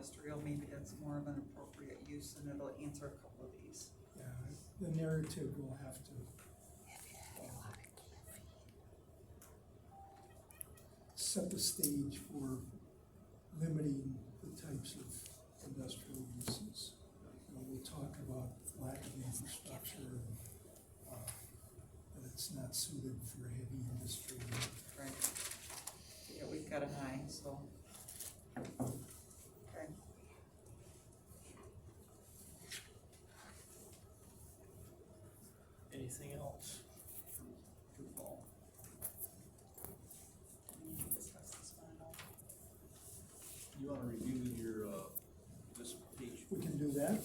industrial, maybe that's more of an appropriate use and it'll answer a couple of these. Yeah, the narrative will have to set the stage for limiting the types of industrial uses. We'll talk about lack of infrastructure and that it's not suited for heavy industry. Right. Yeah, we've got a high, so. Okay. Anything else? Google. We need to discuss this final. You wanna review your, this page? We can do that.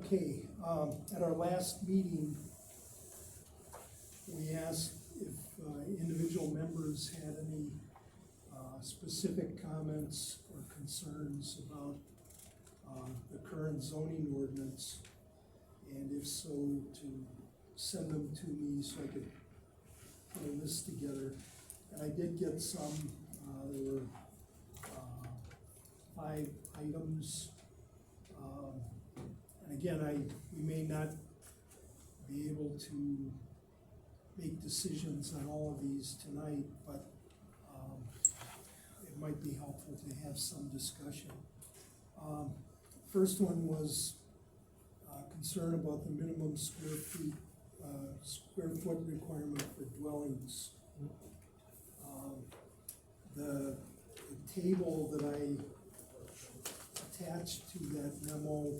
Okay, at our last meeting, we asked if individual members had any specific comments or concerns about the current zoning ordinance, and if so, to send them to me so I could put a list together. And I did get some. There were 5 items. And again, we may not be able to make decisions on all of these tonight, but it might be helpful to have some discussion. First one was concern about the minimum square foot requirement for dwellings. The table that I attached to that memo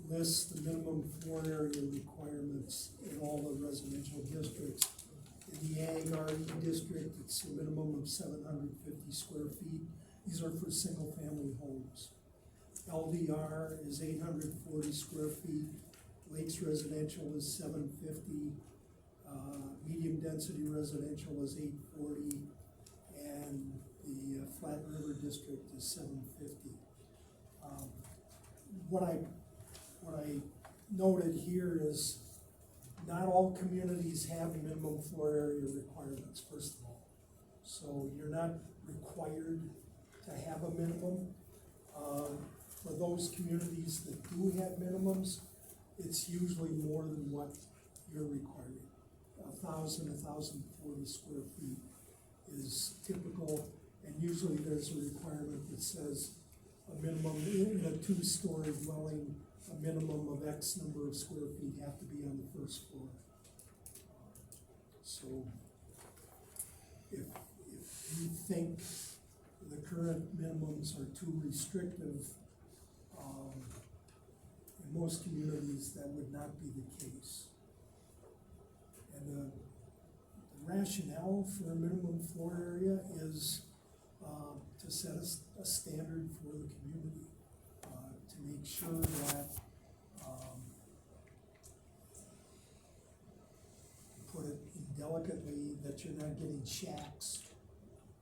lists the minimum floor area requirements in all the residential districts. In the Ag RE district, it's a minimum of 750 square feet. These are for single-family homes. LDR is 840 square feet. Lakes residential is 750. Medium-density residential is 840. And the Flat River district is 750. What I noted here is not all communities have minimum floor area requirements, first of all. So you're not required to have a minimum. For those communities that do have minimums, it's usually more than what you're requiring. 1,000, 1,040 square feet is typical, and usually there's a requirement that says a minimum in a 2-story dwelling, a minimum of X number of square feet have to be on the first floor. So if you think the current minimums are too restrictive, in most communities that would not be the case. And the rationale for a minimum floor area is to set a standard for the community, to make sure that, put it indelicately, that you're not getting shacks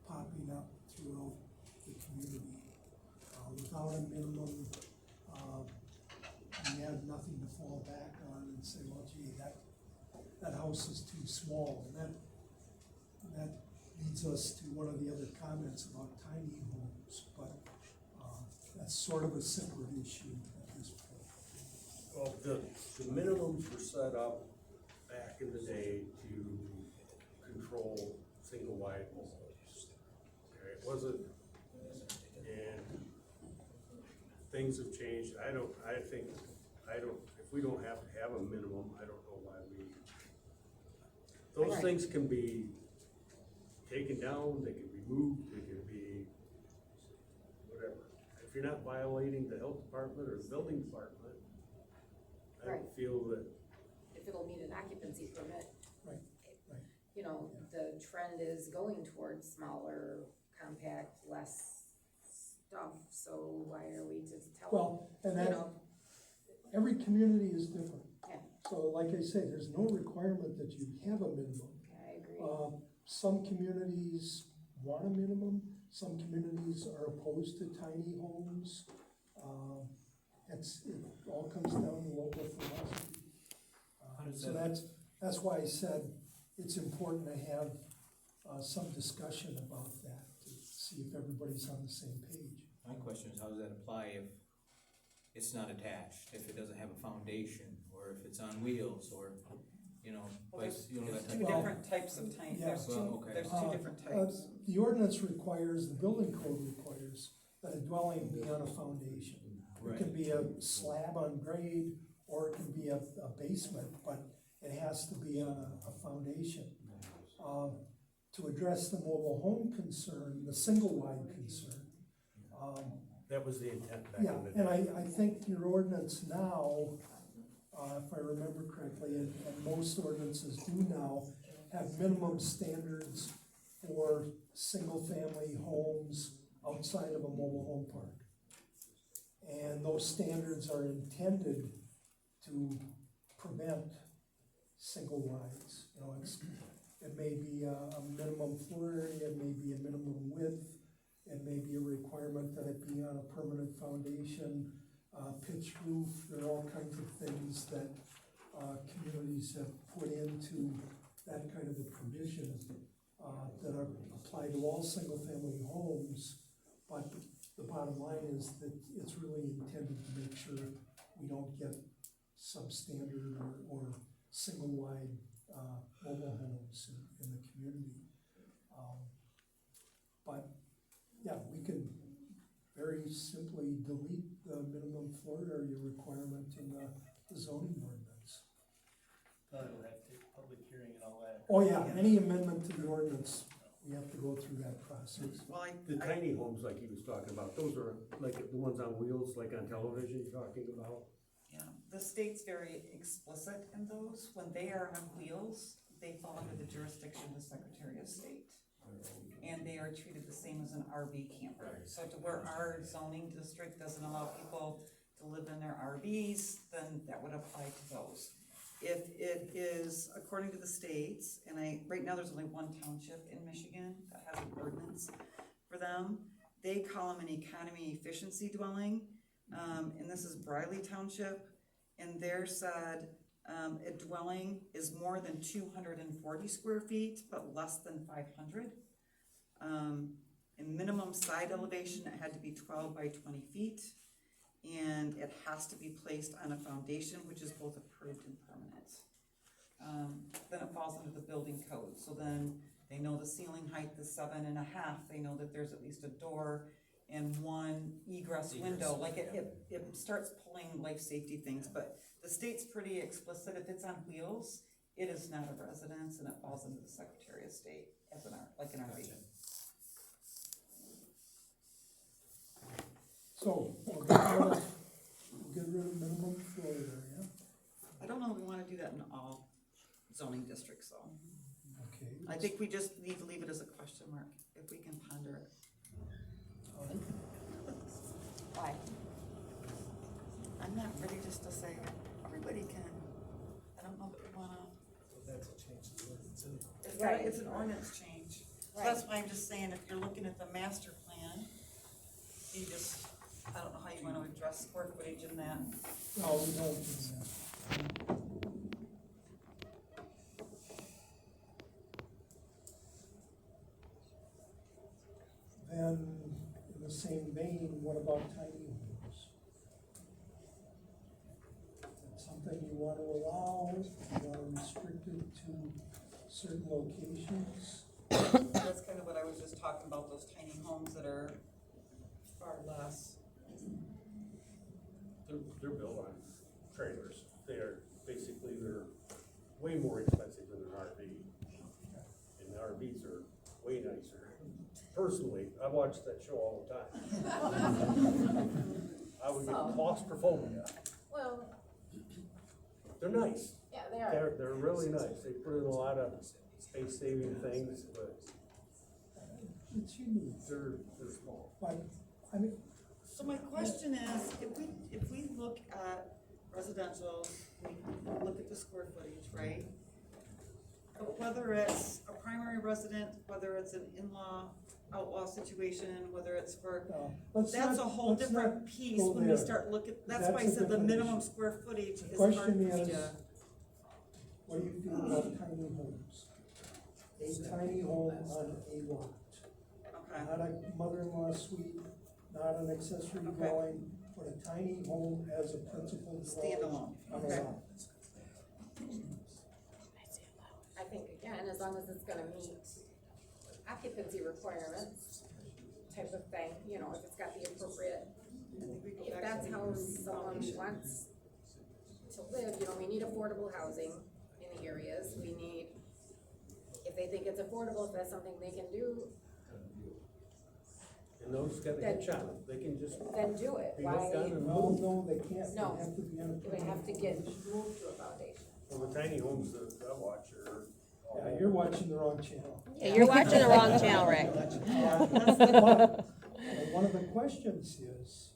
popping up throughout the community. Without a minimum, you have nothing to fall back on and say, well, gee, that house is too small. And that leads us to one of the other comments about tiny homes, but that's sort of a separate issue at this point. Well, the minimums were set up back in the day to control single-wide homes. Okay, it wasn't, and things have changed. If we don't have to have a minimum, I don't know why those Right. things can be taken down, they can be moved, they can be whatever. If you're not violating the health department or the building department, I don't Right. feel that. If it'll need an occupancy permit. Right. You know, the trend is going towards smaller, compact, less stuff, so why are we just telling, Well, and you that, know? every community is different. Yeah. So like I say, there's no requirement that you have a minimum. I agree. Some communities want a minimum, some communities are opposed to tiny homes. It all comes down to local philosophy. So that's why I said it's important to have some discussion about that, to see if everybody's on the same page. My question is, how does that apply if it's not attached, if it doesn't have a foundation, or if it's on wheels, or, you know, Well, like, you know, there's that two type of. different types of tiny, Yeah. there's Well, okay. there's two different types. The ordinance requires, the building code requires that a dwelling be on a foundation. It can be a slab on grade, or it can be a basement, but it has to be on a foundation. To address the mobile home concern, the single-wide concern, That was the intent back yeah, in the and day. I think your ordinance now, if I remember correctly, and most ordinances do now, have minimum standards for single-family homes outside of a mobile home park. And those standards are intended to prevent single wides. You know, it may be a minimum floor area, it may be a minimum width, it may be a requirement that it be on a permanent foundation, pitched roof. There are all kinds of things that communities have put into that kind of a provision that are applied to all single-family homes. But the bottom line is that it's really intended to make sure we don't get substandard or single-wide mobile homes in the community. But yeah, we can very simply delete the minimum floor area requirement in the zoning ordinance. Probably will have to take a public hearing and all that. Oh yeah, any amendment to the ordinance, we have to go through that process. Well, The tiny homes like he was talking about, those are like the ones on wheels, like on television you're talking about? yeah, the state's very explicit in those. When they are on wheels, they fall under the jurisdiction of the Secretary of State. And they are treated the same as an RV camper. So to where our zoning district doesn't allow people to live in their RVs, then that would apply to those. If it is according to the states, and right now there's only one township in Michigan that has an ordinance for them. They call them an economy efficiency dwelling, and this is Briley Township, and they're said, a dwelling is more than 240 square feet, but less than 500. In minimum side elevation, it had to be 12 by 20 feet, and it has to be placed on a foundation, which is both approved and permanent. Then it falls under the building code, so then they know the ceiling height is 7.5, they know that there's at least a door and one egress window, like it starts pulling life safety things, but the state's pretty explicit. If it's on wheels, it is not a residence, and it falls under the Secretary of State as like an RV. So, we'll get rid of minimum floor area, I don't know if we wanna do that in all zoning districts, though. okay. I think we just need to leave it as a question mark, if we can ponder it. Why? I'm not ready just to say, everybody can, I don't know if we wanna, That's a change to the ordinance anyway. Right. it's an ordinance change. So Right. that's why I'm just saying, if you're looking at the master plan, you just, I don't know how you wanna address square footage in that. No, we don't do that. Then, in the same vein, what about tiny homes? Is that something you want to allow, you want to restrict it to certain locations? That's kind of what I was just talking about, those tiny homes that are far less. They're built on trailers. They're way more expensive than an RV. And the RVs are way nicer. Personally, I watch that show all the time. I would get claustrophobia. Well, They're nice. yeah, they are. They're really nice. They put in a lot of space-saving things, but It's unique, they're small. but, I mean, So my question is, if we look at residential, we look at the square footage, right? But whether it's a primary resident, whether it's an in-law outlaw situation, whether it's for, Let's that's a not- whole let's different not piece go when we there. start looking, that's That's why I a said the different minimum issue. square footage The is hard question for me is, to. what do you feel about tiny homes? A tiny home on a lot, Okay, not a mother-in-law suite, not an accessory Okay. dwelling, but a tiny home as a principal dwelling standalone, on a okay. lot. I think again, as long as it's gonna meet occupancy requirements type of thing, you know, if it's got the appropriate, I think we go if back that's to how the someone foundation. wants to live, you know, we need affordable housing in the areas, we need, if they think it's affordable, if that's something they can do, And those got a hitch on them, they can just then do it, be hooked on why, and No, move. no, they can't, No. they have to be on a. it would have to get moved to a foundation. Well, the tiny homes that I watch are. Yeah, you're watching the wrong channel. Yeah, you're watching the wrong channel, Rick. But one of the questions is,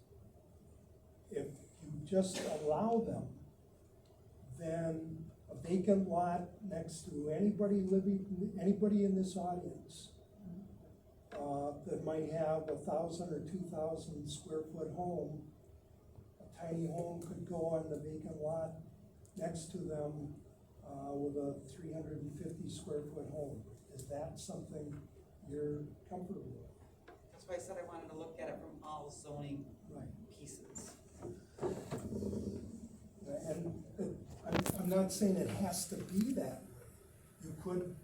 if you just allow them, then a vacant lot next to anybody in this audience, that might have 1,000 or 2,000 square foot home, a tiny home could go on the vacant lot next to them, with a 350 square foot home. Is that something you're comfortable with? That's why I said I wanted to look at it from all zoning Right. pieces. And I'm not saying it has to be that. You could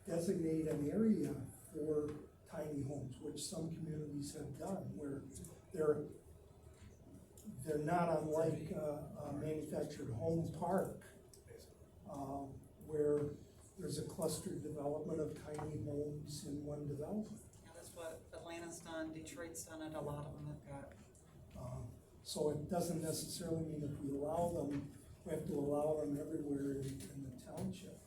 designate an area for tiny homes, which some communities have done, where they're not unlike a manufactured home park, where there's a clustered development of tiny homes in one development. Yeah, that's what Atlanta's done, Detroit's done it, a lot of them have got. So it doesn't necessarily mean if we allow them, we have to allow them everywhere in the township.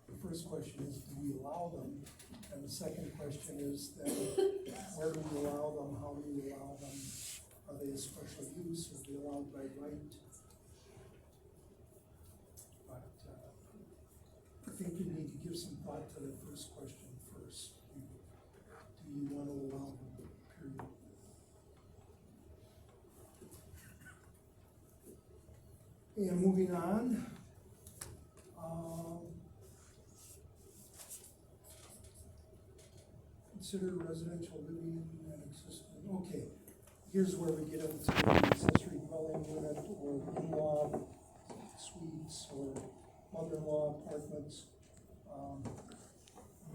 The first question is, do we allow them? And the second question is then, where do we allow them, how do we allow them? Are they a special use, are they allowed by right? But, I think you need to give some thought to the first question first. Do you want to allow them, period? And moving on, consider residential living and existing, okay, here's where we get into the accessory dwelling unit or in-law suites or mother-in-law apartments.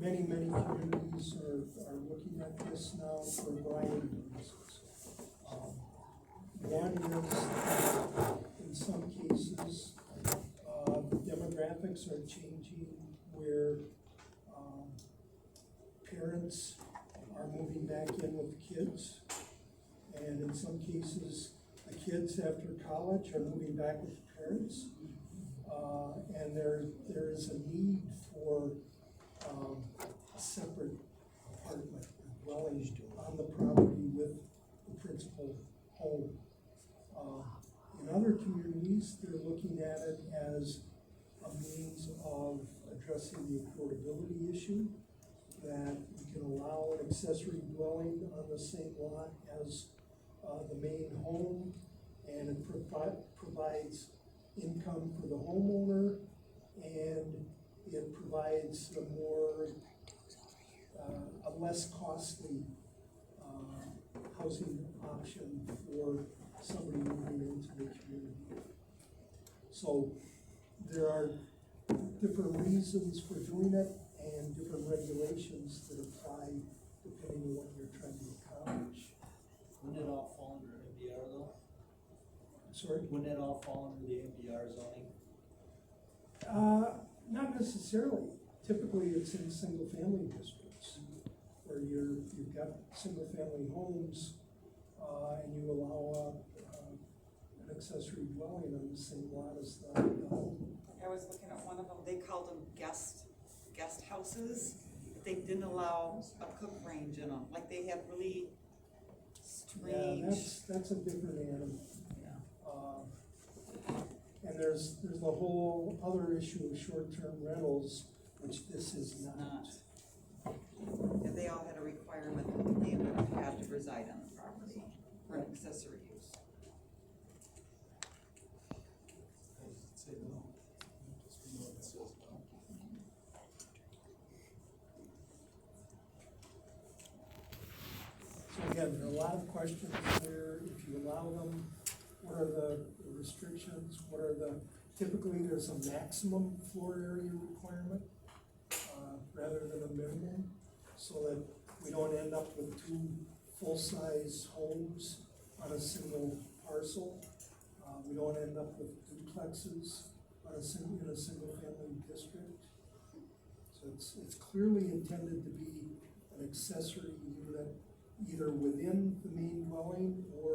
Many communities are looking at this now for a variety of reasons. One is, in some cases, demographics are changing where parents are moving back in with kids. And in some cases, the kids after college are moving back with the parents. And there is a need for a separate apartment dwelling on the property with the principal home. In other communities, they're looking at it as a means of addressing the affordability issue, that we can allow an accessory dwelling on the same lot as the main home, and it provides income for the homeowner, and it provides a less costly housing option for somebody moving into the community. So there are different reasons for doing it and different regulations that apply depending on what you're trying to accomplish. Wouldn't it all fall under MDR though? Sorry? Wouldn't it all fall under the MDR zoning? Not necessarily. Typically, it's in single-family districts where you've got single-family homes, and you allow an accessory dwelling on the same lot as the home. I was looking at one of them, they called them guest houses, but they didn't allow a cook range in them, like they had really Yeah, strange. that's a different animal. Yeah. And there's the whole other issue of short-term rentals, which this is not. And they all had a requirement that the landlord had to reside on the property for an accessory use. Say no. Just be what it says no. So again, there are a lot of questions there. If you allow them, what are the restrictions? What are the, typically there's a maximum floor area requirement, rather than a minimum, so that we don't end up with two full-size homes on a single parcel. We don't end up with duplexes on in a single-family district. So it's clearly intended to be an accessory unit, either within the main dwelling or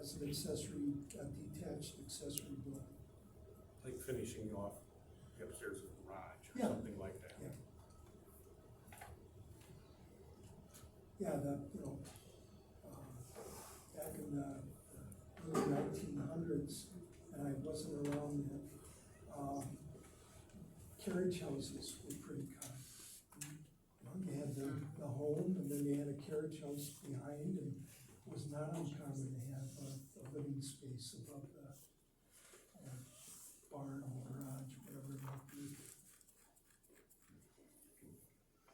as an accessory, a detached accessory dwelling. Like finishing off the upstairs of the garage or Yeah. something like that. Yeah. Yeah, back in the early 1900s, and I wasn't around then, carriage houses were pretty common. You had the home, and then you had a carriage house behind, and it was not uncommon to have a living space above the barn or garage, whatever it might be.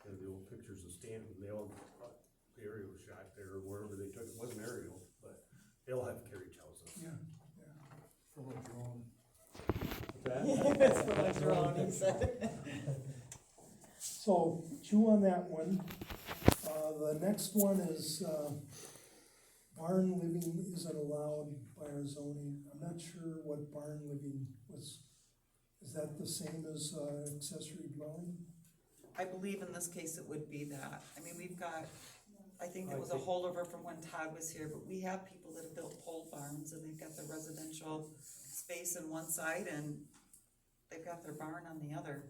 And the old pictures of Stanton, they all, the aerial shot there, or wherever they took, it wasn't aerial, but they all have carriage houses. Yeah. From a drone. That's what I was wrong, he said. So, chew on that one. The next one is, barn living isn't allowed by our zoning. I'm not sure what barn living was. Is that the same as, accessory dwelling? I believe in this case it would be that. I mean, we've got, I think it was a holdover from when Todd was here, but we have people that have built pole barns and they've got the residential space on one side and they've got their barn on the other.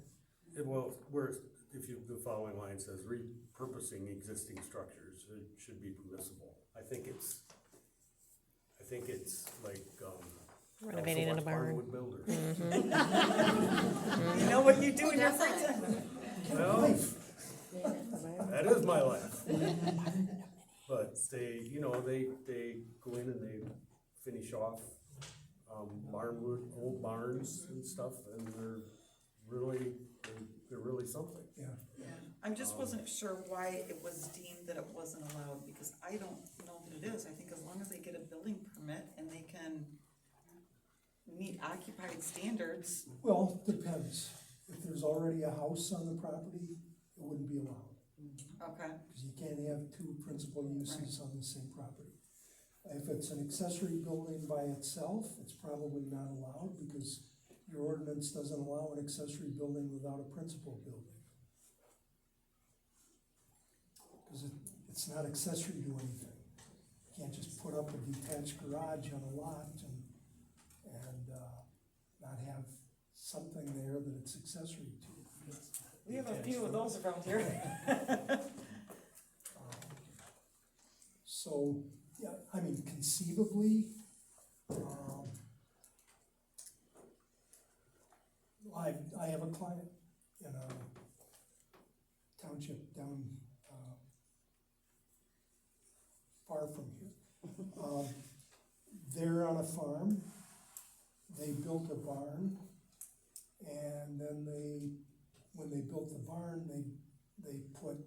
Well, the following line says repurposing existing structures, it should be permissible. I think it's like, Renovating in a barn. Wood builders. You know what you do in your free time? Well, that is my life. But they go in and they finish off, old barns and stuff, and they're really something. Yeah. I just wasn't sure why it was deemed that it wasn't allowed, because I don't know that it is. I think as long as they get a building permit and they can meet occupied standards. Well, depends. If there's already a house on the property, it wouldn't be allowed. Okay. Because you can't have two principal uses on the same property. If it's an accessory building by itself, it's probably not allowed, because your ordinance doesn't allow an accessory building without a principal building. Because it's not accessory to anything. You can't just put up a detached garage on a lot and not have something there that it's accessory to. We have a few of those around here. So, yeah, I mean, conceivably, I have a client in a township down far from here. They're on a farm. They built a barn, and then when they built the barn, they put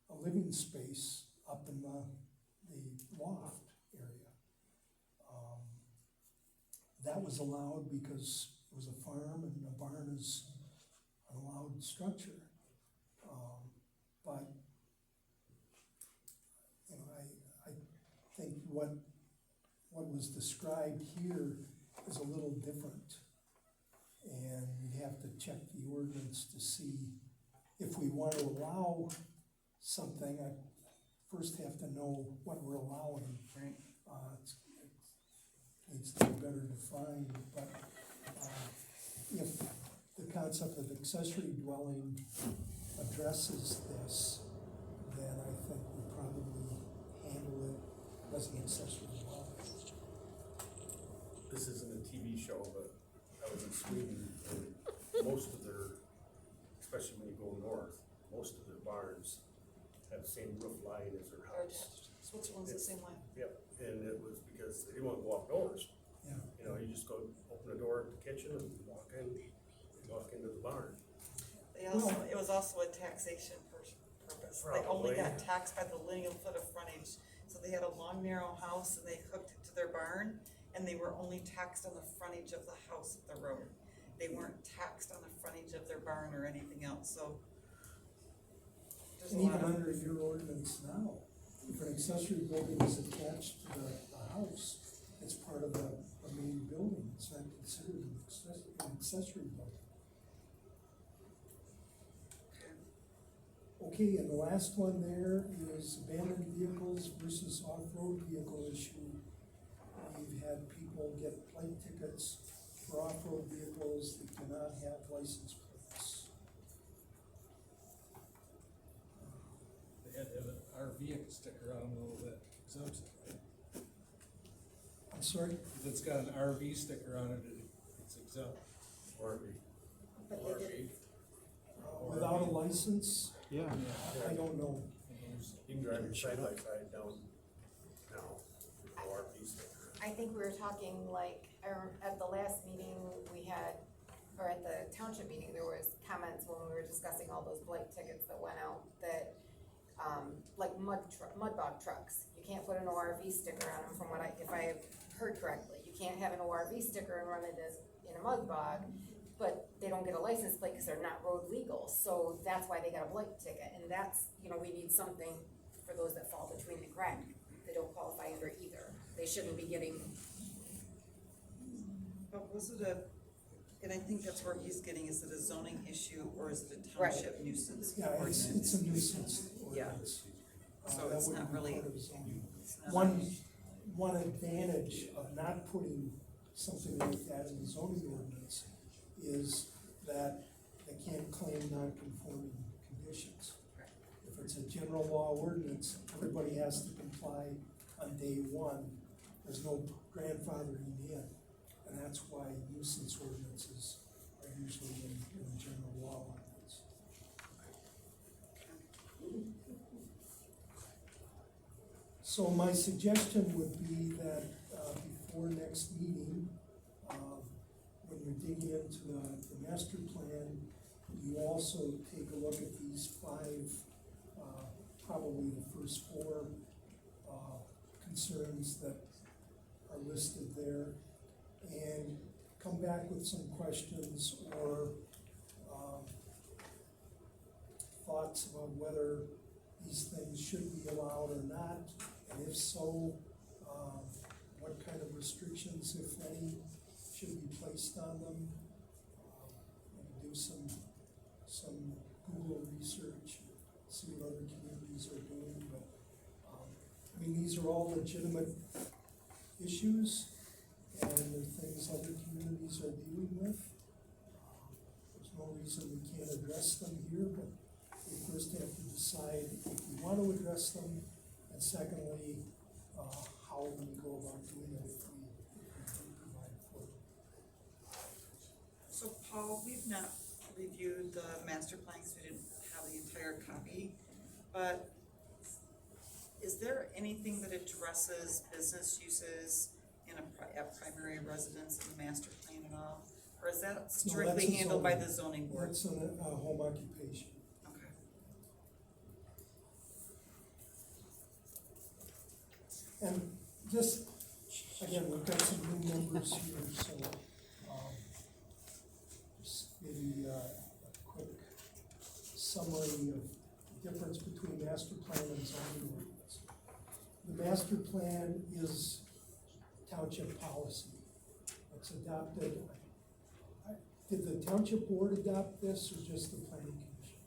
a living space up in the loft area. That was allowed because it was a farm and a barn is an allowed structure. But, you know, I think what was described here is a little different. And you'd have to check the ordinance to see if we want to allow something. I first have to know what we're allowing. Right. It needs to be better defined, but if the concept of accessory dwelling addresses this, then I think we probably handle it as an accessory dwelling. This isn't a TV show, but Sweden, and most of their, especially when you go north, most of their barns have the same roof line as their house. Switzerland's the same way. Yep, and it was because they didn't want to go outdoors. Yeah. You know, you just go open the door at the kitchen and walk into the barn. They also, it was also a taxation purpose. They only Probably. got taxed by the lineal foot of frontage. So they had a long narrow house and they hooked it to their barn and they were only taxed on the frontage of the house at the road. They weren't taxed on the frontage of their barn or anything else, so. There's a And lot even of, under your ordinance now, if an accessory building is attached to the house, it's part of the main building, it's not considered an accessory building. Okay, and the last one there is abandoned vehicles versus off-road vehicle issue. We've had people get plate tickets for off-road vehicles that do not have license plates. They had to have an RV sticker on them, though, that exempts it, right? I'm sorry? If it's got an RV sticker on it, it's exempt. Or But they did, Without a license, Yeah. I don't know. you can drive your side by side down now, with no RV sticker. I think we were talking like, at the last meeting we had, or at the township meeting, there was comments when we were discussing all those blight tickets that went out that, like mud bog trucks, you can't put an ORV sticker on them from what if I have heard correctly. You can't have an ORV sticker and run it as in a mud bog, but they don't get a license plate because they're not road legal, so that's why they got a blight ticket, and that's, we need something for those that fall between the cracks. They don't qualify under either, they shouldn't be getting. but was it and I think that's where he's getting, is it a zoning issue or is it a Right. township nuisance Yeah, ordinance? it's a nuisance Yeah. ordinance. So That it's wouldn't not be really- part of zoning. It's not- One advantage of not putting something like that in the zoning ordinance is that they can't claim non-conforming conditions. If it's a general law ordinance, everybody has to comply on day one, there's no grandfathering in. And that's why nuisance ordinances are usually in general law ordinance. So my suggestion would be that, before next meeting, when you're digging into the master plan, you also take a look at these five, probably the first four, concerns that are listed there, and come back with some questions or, thoughts about whether these things should be allowed or not, and if so, what kind of restrictions, if any, should be placed on them. Maybe do some Google research, see what other communities are doing, but, these are all legitimate issues, and they're things other communities are dealing with. There's no reason we can't address them here, but we first have to decide if we want to address them, and secondly, how we go about doing it if we do provide for it. So Paul, we've not reviewed the master plan, because we didn't have the entire copy, but is there anything that addresses business uses in a primary residence in the master plan at all? Or is that strictly a handled by zoning. the zoning board? That's a home occupation. Okay. And just, again, we've got some new members here, so, just maybe a quick summary of the difference between master plan and zoning ordinance. The master plan is township policy. It's adopted, did the township board adopt this or just the planning commission?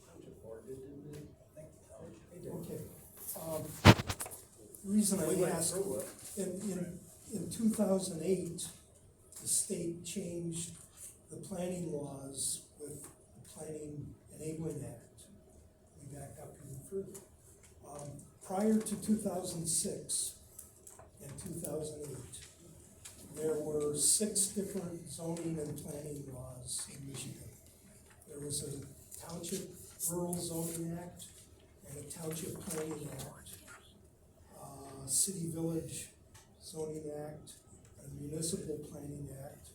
Township board did, didn't they? I think the township. Okay. The reason We I went ask, through it. in 2008, the state changed the planning laws with the Planning Enabling Act. We back up even further. Prior to 2006 and 2008, there were 6 different zoning and planning laws in Michigan. There was a Township Rural Zoning Act and a Township Planning Act, City Village Zoning Act, a Municipal Planning Act,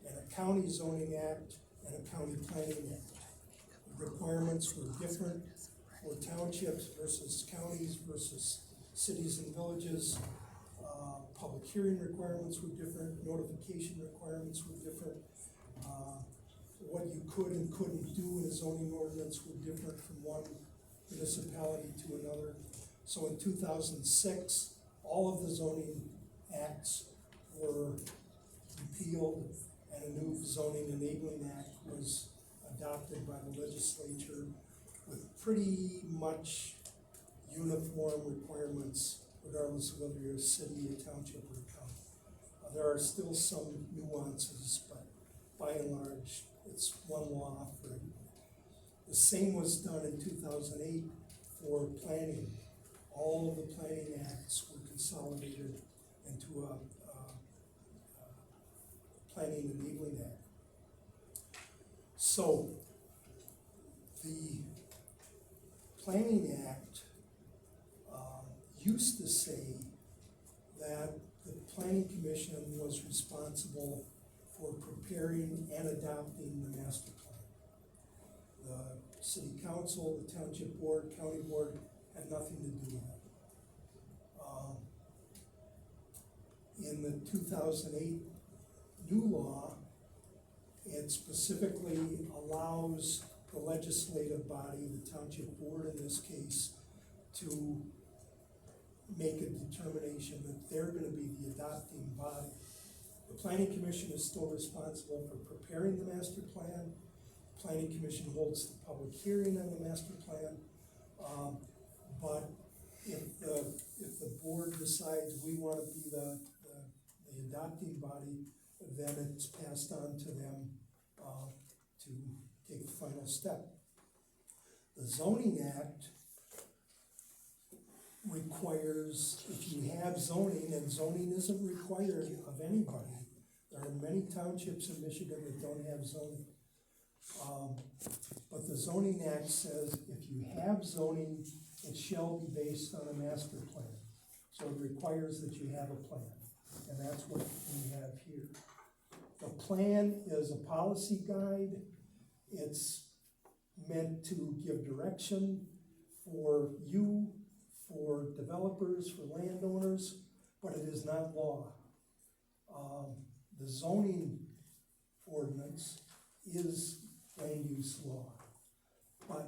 and a County Zoning Act, and a County Planning Act. The requirements were different for townships versus counties versus cities and villages. Public hearing requirements were different, notification requirements were different. What you could and couldn't do in a zoning ordinance were different from one municipality to another. So in 2006, all of the zoning acts were repealed, and a new zoning enabling act was adopted by the legislature with pretty much uniform requirements, regardless of whether you're a city, a township, or a county. There are still some nuances, but by and large, it's one law for everybody. The same was done in 2008 for planning. All of the planning acts were consolidated into a planning enabling act. So the Planning Act used to say that the Planning Commission was responsible for preparing and adopting the master plan. The city council, the township board, county board had nothing to do with it. In the 2008 new law, it specifically allows the legislative body, the township board in this case, to make a determination that they're gonna be the adopting body. The planning commission is still responsible for preparing the master plan. The planning commission holds the public hearing on the master plan. But if the board decides we wanna be the adopting body, then it's passed on to them to take the final step. The zoning act requires, if you have zoning, and zoning isn't required of anybody, there are many townships in Michigan that don't have zoning. But the zoning act says if you have zoning, it shall be based on a master plan. So it requires that you have a plan, and that's what we have here. The plan is a policy guide. It's meant to give direction for you, for developers, for landowners, but it is not law. The zoning ordinance is land use law, but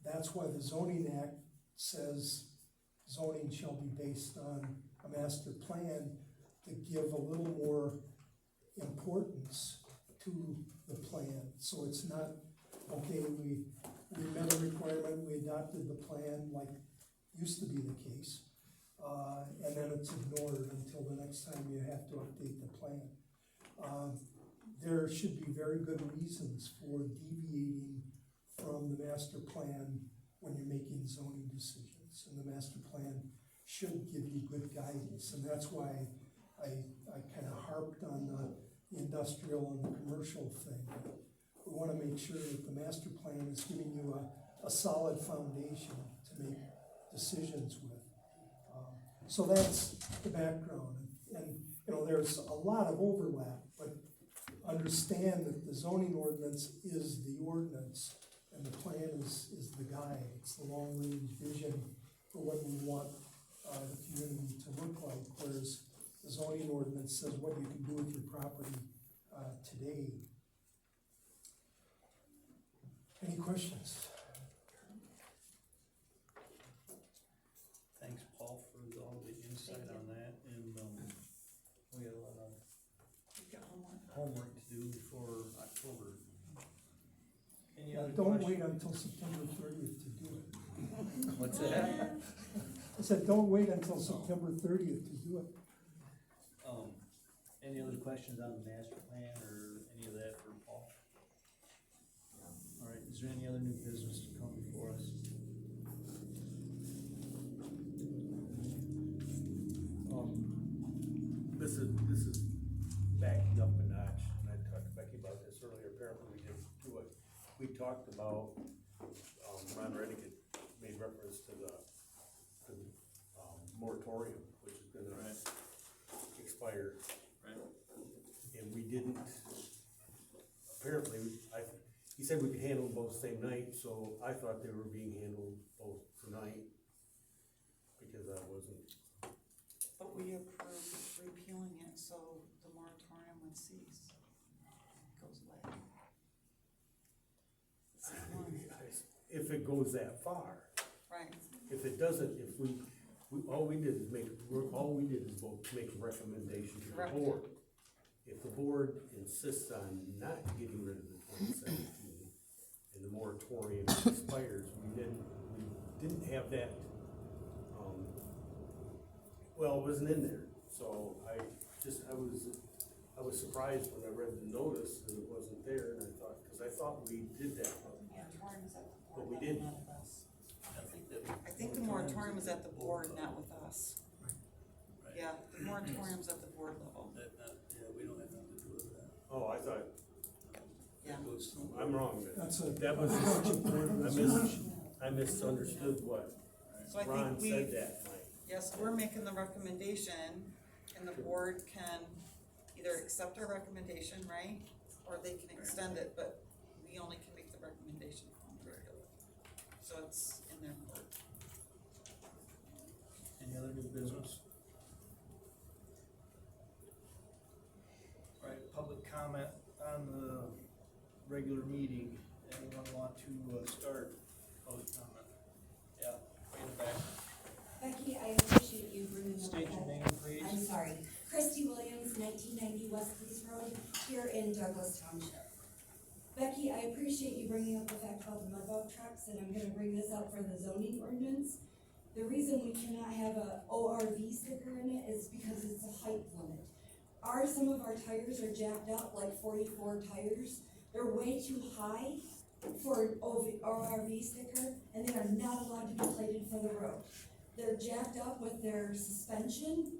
that's why the zoning act says zoning shall be based on a master plan to give a little more importance to the plan. So it's not, okay, we met a requirement, we adopted the plan like used to be the case, and then it's ignored until the next time you have to update the plan. There should be very good reasons for deviating from the master plan when you're making zoning decisions, and the master plan should give you good guidance, and that's why I kind of harped on the industrial and the commercial thing. We want to make sure that the master plan is giving you a solid foundation to make decisions with. So that's the background, and you know, there's a lot of overlap, but understand that the zoning ordinance is the ordinance, and the plan is the guide. It's the long-range vision for what we want the community to look like, whereas the zoning ordinance says what you can do with your property today. Any questions? Thanks, Paul, for all the insight on that, and, we got a lot of You've got homework. homework to do before October. Any other Don't questions? wait until September 30th to do it. What's that? I said, don't wait until September 30th to do it. Any other questions on the master plan or any of that for Paul? All right, is there any other new business to come before us? This is we talked about, Ron Reddick had made reference to the moratorium, which is gonna expire. Right. And we didn't, apparently, he said we could handle them both same night, so I thought they were being handled both tonight, because I wasn't, But we approved repealing it, so the moratorium would cease. Goes away. if it goes that far. Right, If it doesn't, if all we did is vote to make a recommendation to the Correct. board. If the board insists on not getting rid of the 2017 and the moratorium expires, we didn't have that, well, it wasn't in there. So I was surprised when I read the notice and it wasn't there, and I thought we did that, Moratorium is at the board, but we not didn't. with us. I think the moratorium is at the board, not with us. Right. Yeah, the moratorium's at the board level. Yeah, we don't have nothing to do with that. Oh, I thought, Yeah. That goes to- I'm wrong then. That's a That was, township board resolution. I misunderstood what So I Ron think said we, that night. yes, we're making the recommendation, and the board can either accept our recommendation, right? Or they can extend it, but we only can make the recommendation on the regular. So it's in their court. Any other new business? All right, public comment on the regular meeting. Anyone want to start public comment? Yeah, way in the back. Becky, I appreciate you bringing up State your that. name, please. I'm sorry. Christy Williams, 1990 West Police Road, here in Douglas Township. Becky, I appreciate you bringing up the fact about the mud trucks, and I'm gonna bring this up for the zoning ordinance. The reason we cannot have a ORV sticker in it is because it's a height limit. Some of our tires are jacked up, like 44 tires. They're way too high for an ORV sticker, and they are not allowed to be plated for the road. They're jacked up with their suspension,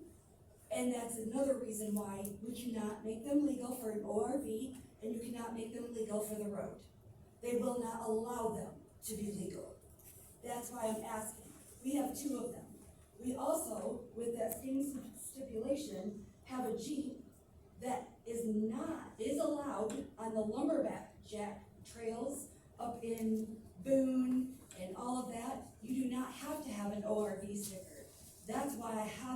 and that's another reason why we cannot make them legal for an ORV, and you cannot make them legal for the road. They will not allow them to be legal. That's why I'm asking. We have 2 of them. We also, with that same stipulation, have a Jeep that is allowed on the lumberjack trails up in Boone and all of that. You do not have to have an ORV sticker. That's why I have